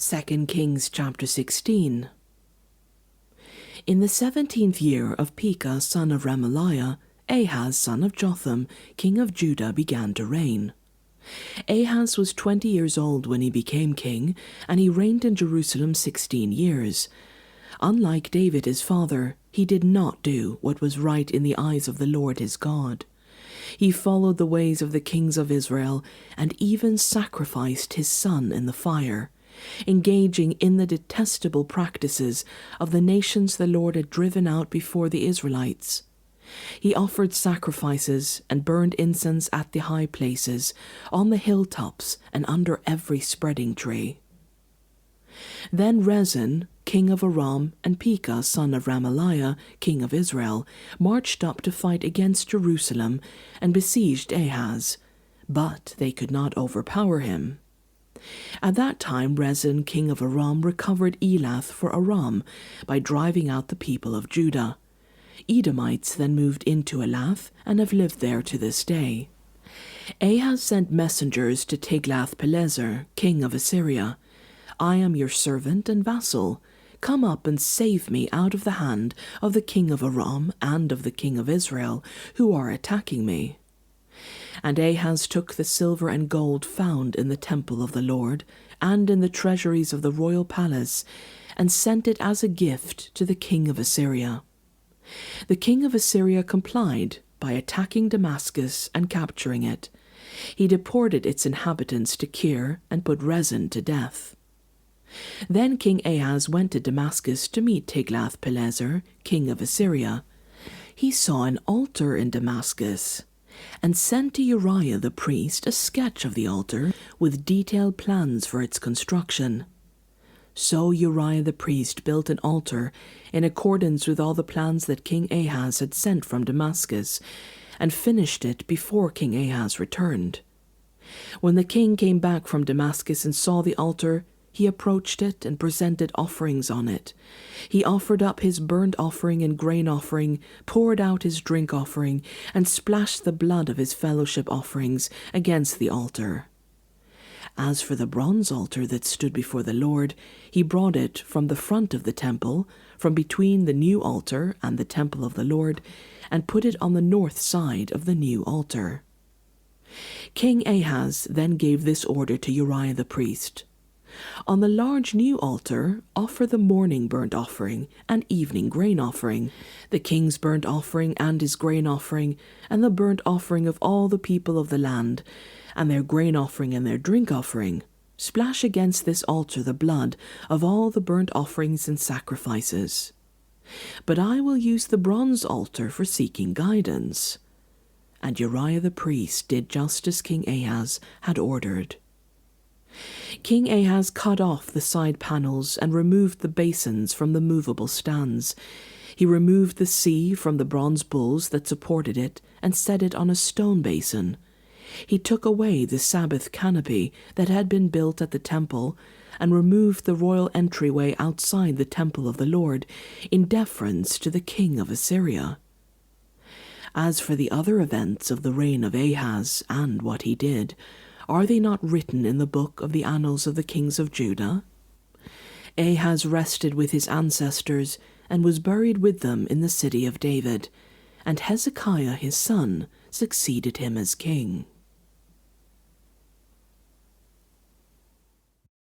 2 Kings chapter 16. In the 17th year of Pekah son of Remaliah, Ahaz son of Jotham, king of Judah, began to reign. Ahaz was 20 years old when he became king, and he reigned in Jerusalem 16 years. Unlike David his father, he did not do what was right in the eyes of the Lord his God. He followed the ways of the kings of Israel, and even sacrificed his son in the fire, engaging in the detestable practices of the nations the Lord had driven out before the Israelites. He offered sacrifices and burned incense at the high places, on the hilltops, and under every spreading tree. Then Rezin, king of Aram, and Pekah son of Remaliah, king of Israel, marched up to fight against Jerusalem and besieged Ahaz, but they could not overpower him. At that time Rezin, king of Aram, recovered Elath for Aram by driving out the people of Judah. Edomites then moved into Elath and have lived there to this day. Ahaz sent messengers to Tiglath-Pileser, king of Assyria. "I am your servant and vassal. Come up and save me out of the hand of the king of Aram and of the king of Israel, who are attacking me." And Ahaz took the silver and gold found in the temple of the Lord and in the treasuries of the royal palace, and sent it as a gift to the king of Assyria. The king of Assyria complied by attacking Damascus and capturing it. He deported its inhabitants to Kir and put Rezin to death. Then King Ahaz went to Damascus to meet Tiglath-Pileser, king of Assyria. He saw an altar in Damascus, and sent to Uriah the priest a sketch of the altar with detailed plans for its construction. So Uriah the priest built an altar in accordance with all the plans that King Ahaz had sent from Damascus, and finished it before King Ahaz returned. When the king came back from Damascus and saw the altar, he approached it and presented offerings on it. He offered up his burnt offering and grain offering, poured out his drink offering, and splashed the blood of his fellowship offerings against the altar. As for the bronze altar that stood before the Lord, he brought it from the front of the temple, from between the new altar and the temple of the Lord, and put it on the north side of the new altar. King Ahaz then gave this order to Uriah the priest: "On the large new altar, offer the morning burnt offering and evening grain offering, the king's burnt offering and his grain offering, and the burnt offering of all the people of the land, and their grain offering and their drink offering. Splash against this altar the blood of all the burnt offerings and sacrifices. But I will use the bronze altar for seeking guidance." And Uriah the priest did just as King Ahaz had ordered. King Ahaz cut off the side panels and removed the basins from the movable stands. He removed the sea from the bronze bulls that supported it and set it on a stone basin. He took away the Sabbath canopy that had been built at the temple and removed the royal entryway outside the temple of the Lord in deference to the king of Assyria. As for the other events of the reign of Ahaz and what he did, are they not written in the book of the annals of the kings of Judah? Ahaz rested with his ancestors and was buried with them in the city of David, and Hezekiah his son succeeded him as king.